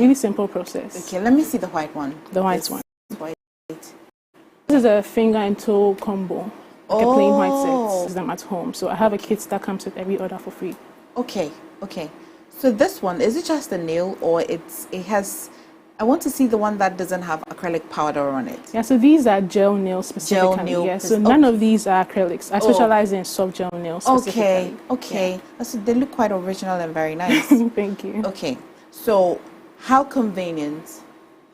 really simple process. Okay, let me see the white one. The white one. White. This is a finger and toe combo, like a plain white set. Use them at home. So I have a kit that comes with every order for free. Okay. So this one, is it just a nail, or it has? I want to see the one that doesn't have acrylic powder on it. Yeah, so these are gel nails specifically. Gel nail. Yeah, so none of these are acrylics. I specialize in soft gel nails specifically. Okay. Yeah. So they look quite original and very nice. Thank you. Okay. So how convenient?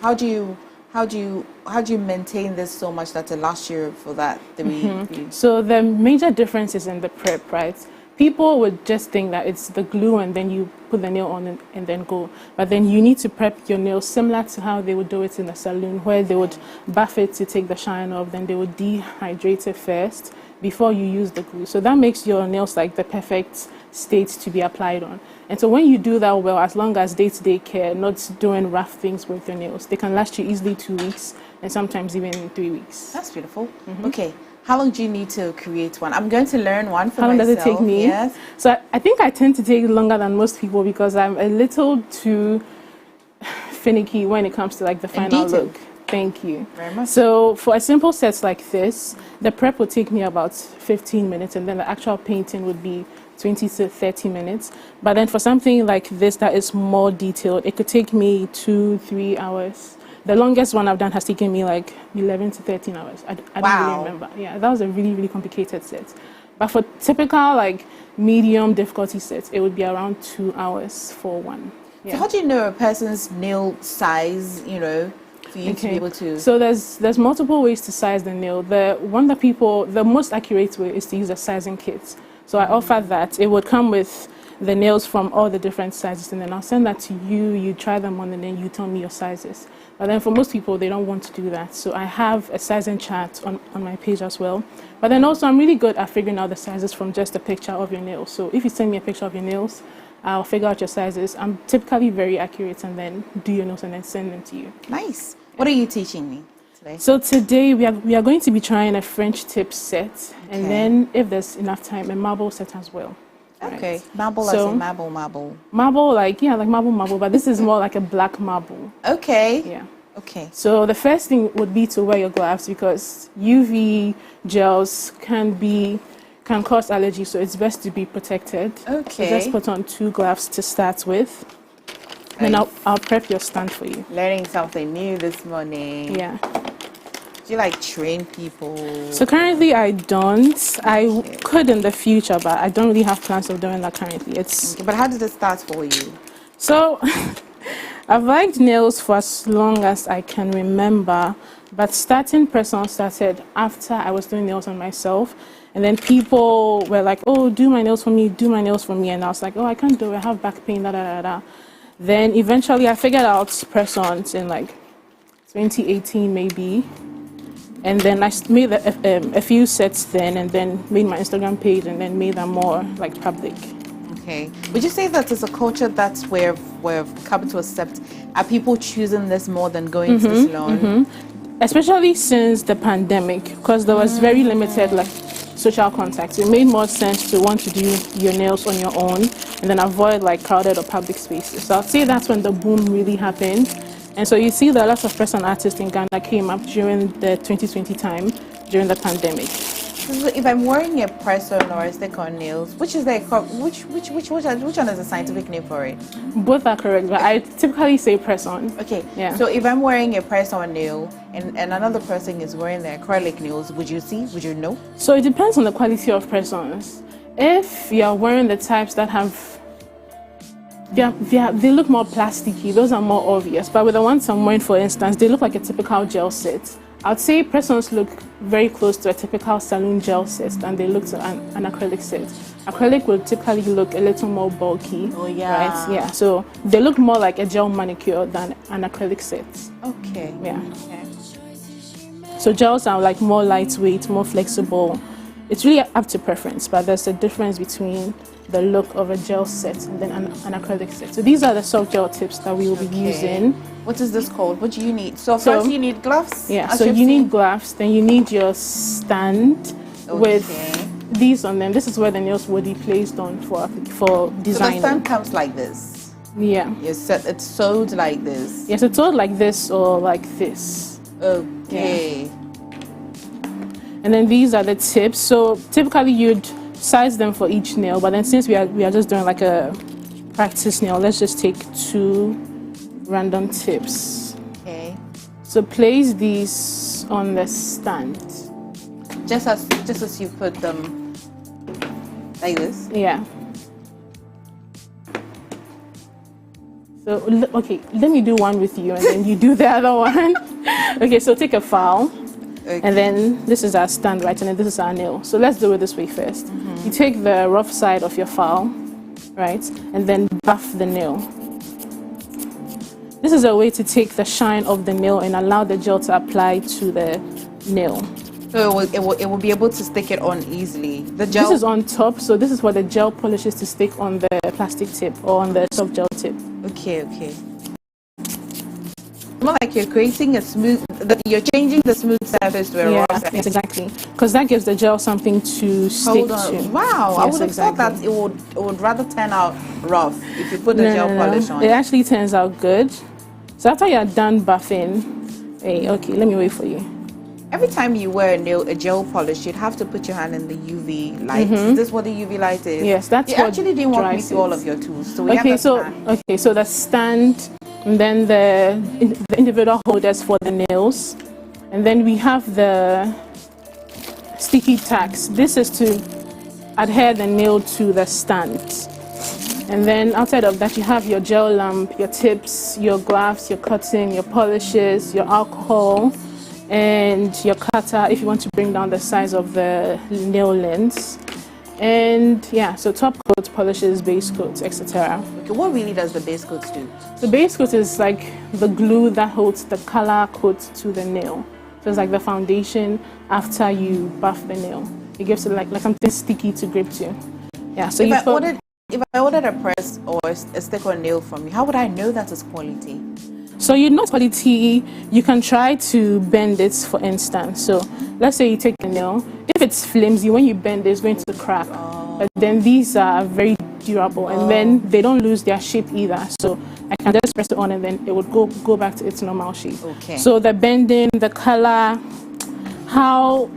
How do you maintain this so much that it lasts you for that 3 So the major difference is in the prep, right? People would just think that it's the glue and then you put the nail on and then go. But then you need to prep your nails similar to how they would do it in a salon, where they would buff it to take the shine off, then they would dehydrate it first before you use the glue. So that makes your nails like the perfect state to be applied on. And so when you do that well, as long as day-to-day care, not doing rough things with your nails, they can last you easily 2 weeks and sometimes even 3 weeks. That's beautiful. Okay. How long do you need to create one? I'm going to learn one for myself. How long does it take me? Yes. So I think I tend to take longer than most people because I'm a little too finicky when it comes to like the final look. Thank you. Very much. So for a simple set like this, the prep would take me about 15 minutes and then the actual painting would be 20 to 30 minutes. But then for something like this that is more detailed, it could take me 2-3 hours. The longest one I've done has taken me like 11 to 13 hours. I don't really remember. Yeah, that was a really, really complicated set. But for typical like medium difficulty sets, it would be around 2 hours for one. Yeah. So how do you know a person's nail size, for you to be able to... So there's multiple ways to size the nail. The most accurate way is to use a sizing kit. So I offer that. It would come with the nails from all the different sizes, and then I'll send that to you. You try them on, and then you tell me your sizes. But then for most people, they don't want to do that. So I have a sizing chart on my page as well. But then also, I'm really good at figuring out the sizes from just a picture of your nails. So if you send me a picture of your nails, I'll figure out your sizes. I'm typically very accurate and then do your nails and then send them to you. Nice. What are you teaching me today? So today we are going to be trying a French tip set, and then if there's enough time, a marble set as well. Okay. Right. Marble as in marble. Marble, like marble, but this is more like a black marble. Okay. Yeah. Okay. So the first thing would be to wear your gloves because UV gels can cause allergy, so it's best to be protected. Okay. So just put on 2 gloves to start with. Then I'll prep your stand for you. Learning something new this morning. Yeah. Do you like train people? So currently I don't. I could in the future, but I don't really have plans of doing that currently. But how did it start for you? So I've liked nails for as long as I can remember, but starting personal started after I was doing nails on myself. And then people were like, oh, do my nails for me. And I was like, oh, I can't do it. I have back pain, Then eventually I figured out press-ons in like 2018 maybe. And then I made a few sets then, and then made my Instagram page, and then made them more like public. Okay. Would you say that it's a culture that's where we've come to accept? Are people choosing this more than going to the salon? Especially since the pandemic, because there was very limited like social contact. It made more sense to want to do your nails on your own and then avoid like crowded or public spaces. So I'd say that's when the boom really happened. And so you see that lots of press-on artists in Ghana came up during the 2020 time, during the pandemic. So if I'm wearing a press-on or a stick-on nails, which one is the scientific name for it? Both are correct, but I typically say press-on. Okay. Yeah. So if I'm wearing a press-on nail and another person is wearing the acrylic nails, would you know? So it depends on the quality of press-ons. If you're wearing the types that have they look more plasticky, those are more obvious. But with the ones I'm wearing, for instance, they look like a typical gel set. I'd say press-ons look very close to a typical salon gel set, and they look to an acrylic set. Acrylic will typically look a little more bulky. Oh yeah. Right? Yeah. So they look more like a gel manicure than an acrylic set. Okay. Yeah. Okay. So gels are like more lightweight, more flexible. It's really up to preference, but there's a difference between the look of a gel set and then an acrylic set. So these are the soft gel tips that we will be using. What is this called? What do you need? So first you need gloves? Yeah, so you need gloves, then you need your stand with these on them. This is where the nails will be placed on for design. So the stand comes like this? Yeah. It's sewed like this. Yes, it's sewed like this or like this. Okay. Yeah. And then these are the tips. So typically you'd size them for each nail, but then since we are just doing like a practice nail, let's just take 2 random tips. Okay. So place these on the stand. Just as you put them like this. Yeah. So okay, let me do one with you, and then you do the other one. Okay, so take a file. Okay. And then this is our stand, right? And then this is our nail. So let's do it this way first. You take the rough side of your file, right? And then buff the nail. This is a way to take the shine of the nail and allow the gel to apply to the nail. So it will be able to stick it on easily. The gel. This is on top, so this is for the gel polishes to stick on the plastic tip or on the soft gel tip. Okay. More like you're creating a smooth. You're changing the smooth surface to a raw surface. Yes, exactly. Because that gives the gel something to stick to. Wow, Yes, I would have thought that it would rather turn out rough if you put the gel polish on. It actually turns out good. So after you're done buffing, okay, let me wait for you. Every time you wear a gel polish, you'd have to put your hand in the UV light. Is this what the UV light is? Yes, that's you what actually didn't walk me dries through all of your tools. So we Okay, understand. so the stand, and then the individual holders for the nails, and then we have the sticky tacks. This is to adhere the nail to the stand. And then outside of that, you have your gel lamp, your tips, your gloves, your cutting, your polishes, your alcohol, and your cutter if you want to bring down the size of the nail lengths. And yeah, so top coat, polishes, base coats, etc. Okay, what really does the base coat do? The base coat is like the glue that holds the color coat to the nail. So it's like the foundation after you buff the nail. It gives it like something sticky to grip to. Yeah. So if I ordered a press or a stick-on nail from you, how would I know that it's quality? So you know quality, you can try to bend it, for instance. So let's say you take a nail. If it's flimsy, when you bend it, it's going to crack. But then these are very durable, and then they don't lose their shape either. So I can just press it on, and then it would go back to its normal shape. Okay. So the bending, the color, how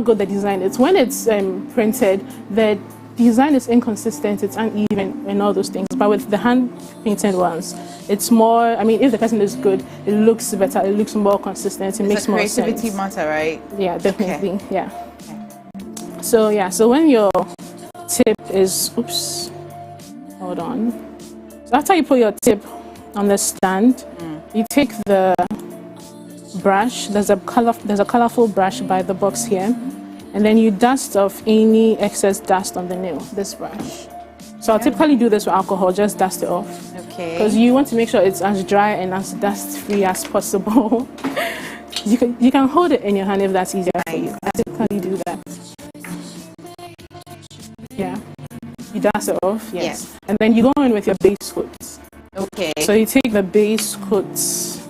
good the design is. When it's printed, the design is inconsistent, it's uneven, and all those things. But with the hand painted ones, it's more, I mean, if the person is good, it looks better, it looks more consistent, it makes more sense. Creativity matter, right? Yeah, definitely. Okay. Yeah. So when your tip is, hold on. So after you put your tip on the stand, you take the brush. There's a colorful brush by the box here, and then you dust off any excess dust on the nail. This brush. So I'll typically do this with alcohol. Just dust it off. Okay. Because you want to make sure it's as dry and as dust free as possible. you can hold it in your hand if that's easier for you. I typically do that. Yeah. You dust it off. Yes. And then you go in with your base coats. Okay. So you take the base coats,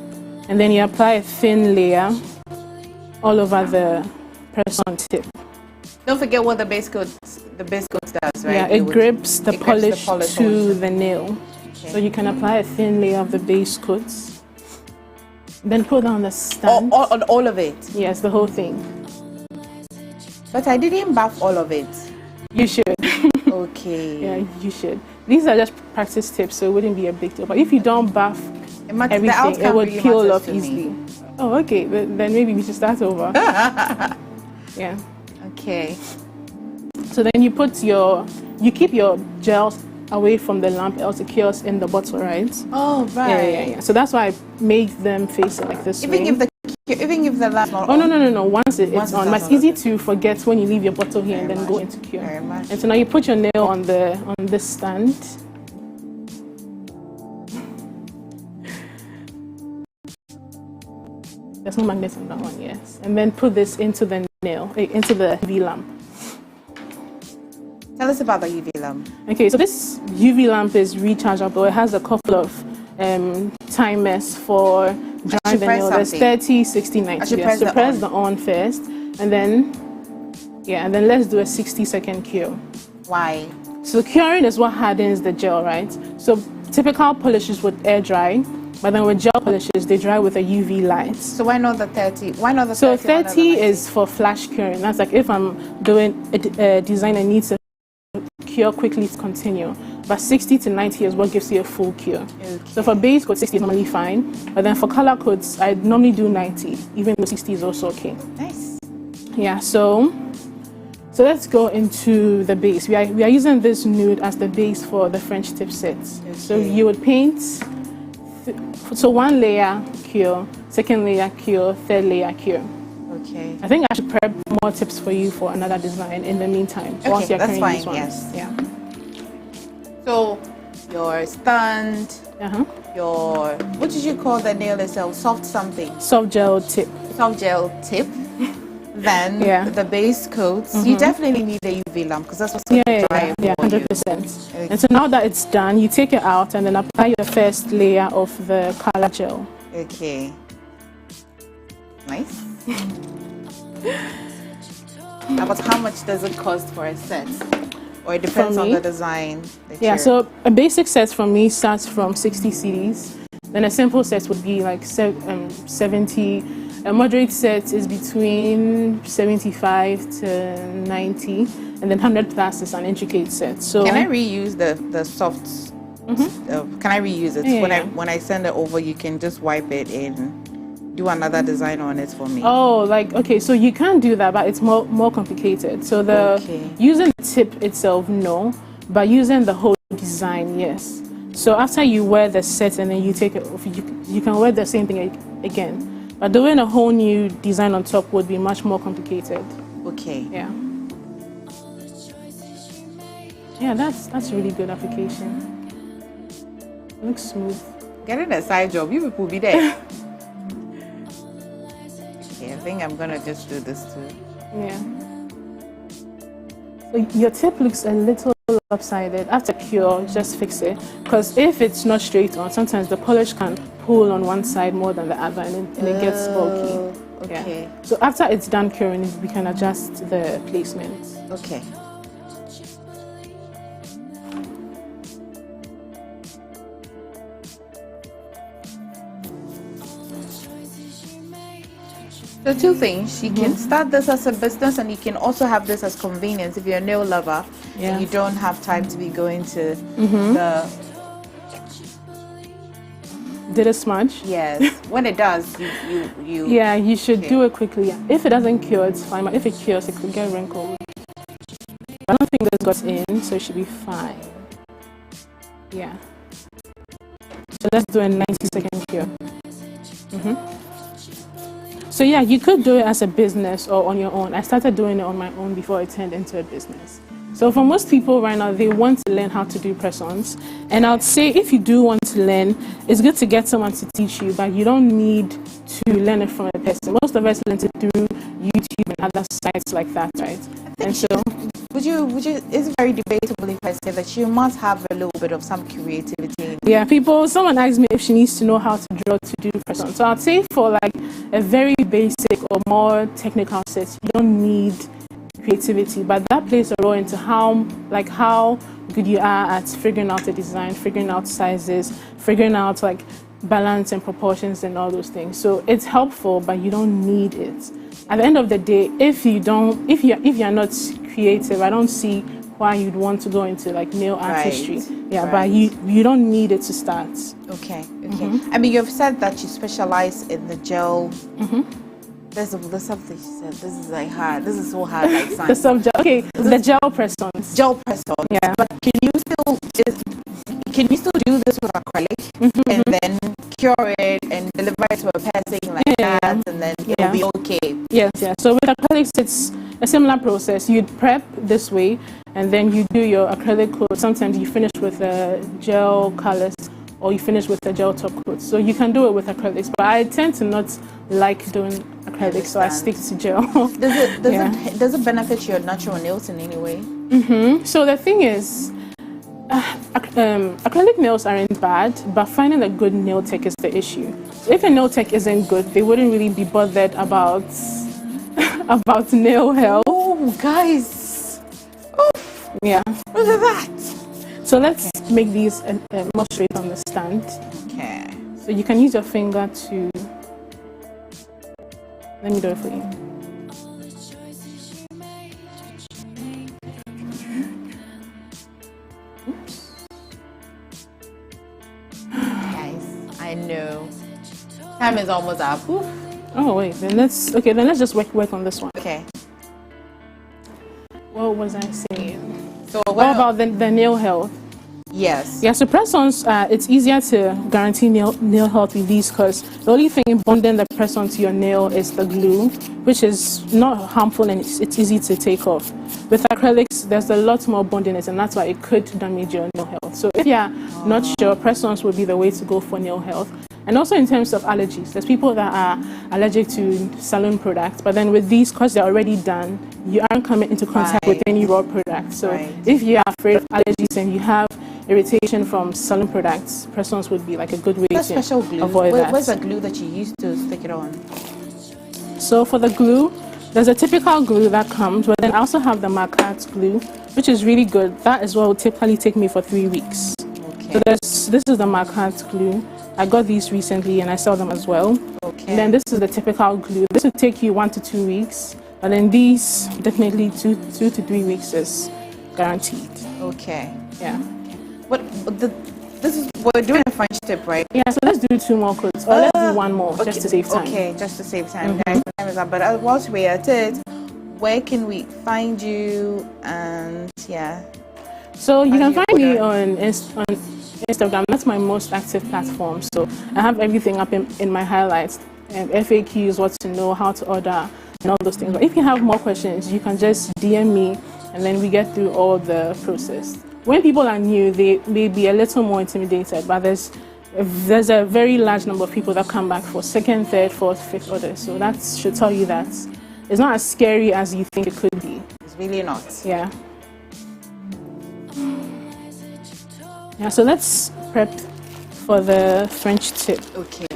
and then you apply a thin layer all over the press-on tip. Don't forget what the base coat does, right? Yeah, it grips the polish to the nail. Okay. So you can apply a thin layer of the base coats, then put on the stand. All of it? Yes, the whole thing. But I didn't buff all of it. You should. Okay. Yeah, you should. These are just practice tips, so it wouldn't be a big deal. But if you don't buff everything, it would peel off easily. Oh, okay. Then maybe we should start over. Yeah. Okay. So then you keep your gel away from the lamp, else it cures in the bottle, right? Oh, right. Yeah. So that's why I made them face it like this way. Even if the lamp not on. on? No. Once it's on. It's easy to forget when you leave your bottle here and then go into cure. And so now you put your nail on this stand. There's no magnet on that one, yes. And then put this into the nail, into the UV lamp. Tell us about the UV lamp. Okay, so this UV lamp is rechargeable. It has a couple of timers for drying the nail. There's 30, 60, 90. So press the on first, and then let's do a 60-second cure. Why? So curing is what hardens the gel, right? So typical polishes would air dry, but then with gel polishes, they dry with a UV light. So why not the 30? Why not the 30? So 30 is for flash curing. That's like if I'm doing a design that needs to cure quickly to continue. But 60 to 90 is what gives you a full cure. Okay. So for base coat, 60 is normally fine. But then for color coats, I normally do 90, even though 60 is also okay. Nice. Yeah, so let's go into the base. We are using this nude as the base for the French tip set. Okay. So you would paint, so one layer cure, second layer cure, third layer cure. Okay. I think I should prep more tips for you for another design in the meantime. Okay, once you're that's fine, this one. yes. Yeah. So your stand, your, what did you call the nail itself? Soft something? Soft gel tip. Soft gel tip. Then the base coats. You definitely need a UV lamp because that's what's going to dry. Yeah, 100%. Okay. And so now that it's done, you take it out and then apply your first layer of the color gel. Okay. Nice. About how much does it cost for a set? Or it depends on the design. Yeah, so a basic set from me starts from 60 CDs. Then a simple set would be like 70. A moderate set is between 75 to 90. And then 100 plus is an intricate set. So can I reuse the soft? Can I reuse it? Yeah, when I send it over, you can just wipe it and do another design on it for me. Oh, like, okay, so you can do that, but it's more complicated. So using the tip itself, no, but using the whole design, yes. So after you wear the set and then you take it off, you can wear the same thing again. But doing a whole new design on top would be much more complicated. Okay. Yeah. Yeah, that's really good application. It looks smooth. Getting a side job, you people be there. Okay, I think I'm gonna just do this too. Yeah. So your tip looks a little lopsided. After cure, just fix it. Because if it's not straight on, sometimes the polish can pull on one side more than the other and it gets bulky. Okay. Yeah. So after it's done curing, we can adjust the placement. Okay. So two things, you can start this as a business and you can also have this as convenience if you're a nail lover and you don't have time to be going to the... Did it smudge? Yes. When it does, you Yeah, you should do it quickly. If it doesn't cure, it's fine, but if it cures, it could get wrinkled. I don't think this got in, so it should be fine. Yeah. So let's do a 90-second cure. So yeah, you could do it as a business or on your own. I started doing it on my own before it turned into a business. So for most people right now, they want to learn how to do press-ons. And I'd say if you do want to learn, it's good to get someone to teach you, but you don't need to learn it from a person. Most of us learn it through YouTube and other sites like that, right? And so... Would you, it's very debatable if I say that you must have a little bit of some creativity. Yeah, someone asked me if she needs to know how to draw to do press-on. So I'd say for like a very basic or more technical set, you don't need creativity, but that plays a role into how good you are at figuring out a design, figuring out sizes, figuring out like balance and proportions and all those things. So it's helpful, but you don't need it. At the end of the day, if you're not creative, I don't see why you'd want to go into like nail artistry. Yeah, but you don't need it to start. Okay. I mean, you've said that you specialize in the gel. There's something she said. This is like hard. This is so hard, like science. The soft gel. Okay, the gel press-ons. Gel press-ons. Yeah. But can you still do this with acrylic and then cure it and deliver it to a person like that, and then it'll be okay? Yes. So with acrylics, it's a similar process. You'd prep this way, and then you do your acrylic coat. Sometimes you finish with gel colors, or you finish with a gel top coat. So you can do it with acrylics, but I tend to not like doing acrylics, so I stick to gel. Does it benefit your natural nails in any way? So the thing is, acrylic nails aren't bad, but finding a good nail tech is the issue. So if a nail tech isn't good, they wouldn't really be bothered about nail health. Oh, guys. Yeah. Look at that. So let's make these more straight on the stand. Okay. So you can use your finger to. Let me do it for you. Oops. Guys, I know. Time is almost up. Oof. Oh wait, then let's just work on this one. Okay. What was I saying? So What about the nail health? Yes. Yeah, so press-ons, it's easier to guarantee nail health with these because the only thing bonding the press-on to your nail is the glue, which is not harmful and it's easy to take off. With acrylics, there's a lot more bond in it, and that's why it could damage your nail health. So if you're not sure, press-ons would be the way to go for nail health. And also in terms of allergies, there's people that are allergic to salon products, but then with these, because they're already done, you aren't coming into contact with any raw products. So if you are afraid of allergies and you have irritation from salon products, press-ons would be like a good way to special glue. avoid that. Where's the glue that you use to stick it on? So for the glue, there's a typical glue that comes, but then I also have the Marquardt glue, which is really good. That as well will typically take me for 3 weeks. Okay. So this is the Marquardt glue. I got these recently and I sell them as well. Okay. And then this is the typical glue. This will take you 1 to 2 weeks, but then these definitely 2 to 3 weeks is guaranteed. Okay. Yeah. This is we're doing a French tip, right? Yeah. So let's do 2 more coats, or let's do 1 more just to save time. Okay, just to save time, guys. Time is up. But whilst we're at it, where can we find you? And yeah. So you can find me on Instagram. That's my most active platform. So I have everything up in my highlights and FAQs, what to know, how to order, and all those things. But if you have more questions, you can just DM me, and then we get through all the process. When people are new, they may be a little more intimidated, but there's a very large number of people that come back for 2nd, 3rd, 4th, 5th order. So that should tell you that it's not as scary as you think it could be. It's really not. Yeah. Yeah, so let's prep for the French tip. Okay.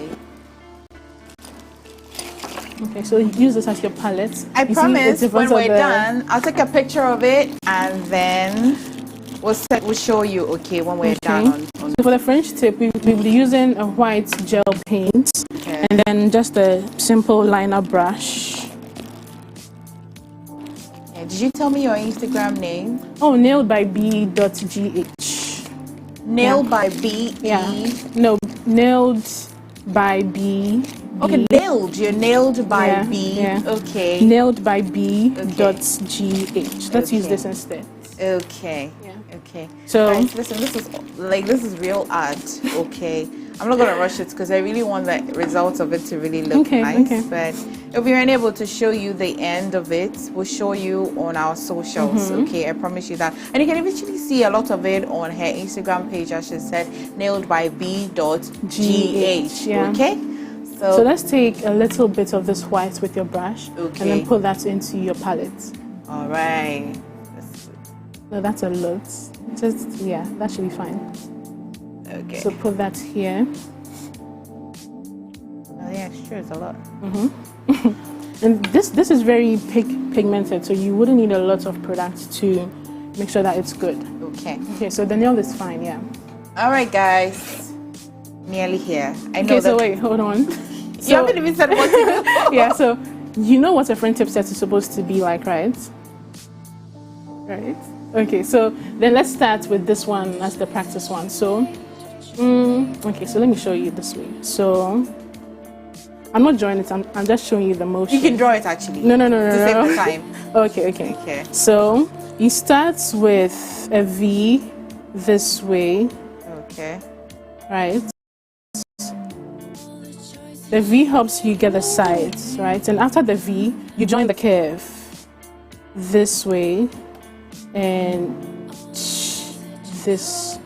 Okay, so use this as your palette. I promise when we're done, I'll take a picture of it and then we'll show you, okay, when we're done. So for the French tip, we'll be using a white gel paint and then just a simple liner brush. Yeah, did you tell me your Instagram name? Oh, nailedbyb.gh. Nailed by B. Yeah. No, nailed by B. Okay, nailed. You're nailed by B. Yeah. Okay. Nailed by B.gh. Let's use this instead. Okay. Yeah. Okay. So guys, listen, this is real art. Okay. I'm not gonna rush it because I really want the results of it to really look nice. Okay. But if we're unable to show you the end of it, we'll show you on our socials. Okay, I promise you that. And you can eventually see a lot of it on her Instagram page, as she said, nailed by B.gh. Yeah. Okay. So let's take a little bit of this white with your brush and then put that into your palette. All right. No, that's a lot. That should be fine. Okay. So put that here. Oh yeah, sure, it's a lot. And this is very pigmented, so you wouldn't need a lot of product to make sure that it's good. Okay. Okay, so the nail is fine, yeah. All right, guys. Nearly here. I know. Okay, so wait, hold on. You haven't even said what to do. Yeah, so you know what a French tip set is supposed to be like, right? Right? Okay, so then let's start with this one as the practice one. So, okay, so let me show you this way. So, I'm not drawing it, I'm just showing you the motion. You can draw it actually. No. To save the time. Okay. So, you start with a V this way. Okay. Right? The V helps you get the sides, right? And after the V, you join the curve this way and this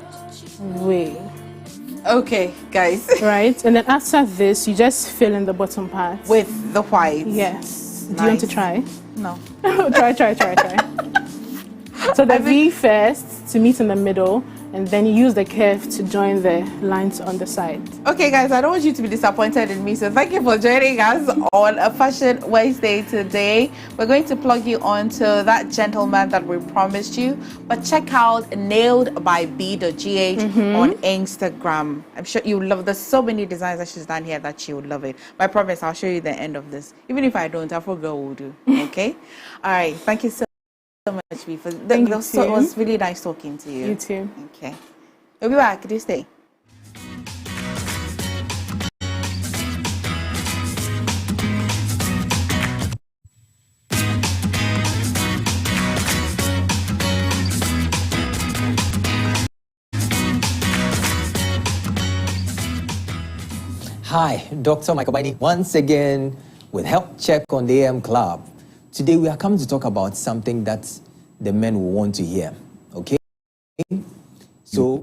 way. Okay, guys. Right? And then after this, you just fill in the bottom part. With the white. Yes. Nice. Do you want to try? No. Try. So the V first to meet in the middle, and then you use the curve to join the lines on the side. Okay guys, I don't want you to be disappointed in me, so thank you for joining us on a Fashion Wednesday today. We're going to plug you on to that gentleman that we promised you, but check out nailed by b.gh on Instagram. I'm sure you love. There's so many designs that she's done here that you would love it. I promise I'll show you the end of this. Even if I don't, Afro Girl will do. Okay. All right, thank you so much, B. It was really nice talking to you. You too. Okay. We'll be back this day. Hi, Dr. Michael Baini once again with Health Check on the AM Club. Today we are coming to talk about something that the men will want to hear. Okay? So,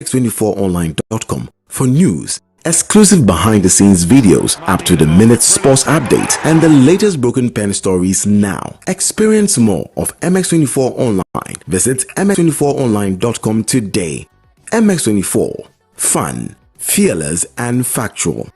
mx24online.com for news, exclusive behind-the-scenes videos, up-to-the-minute sports updates, and the latest broken pen stories now. Experience more of MX24 Online. Visit mx24online.com today. MX24. Fun, fearless, and factual.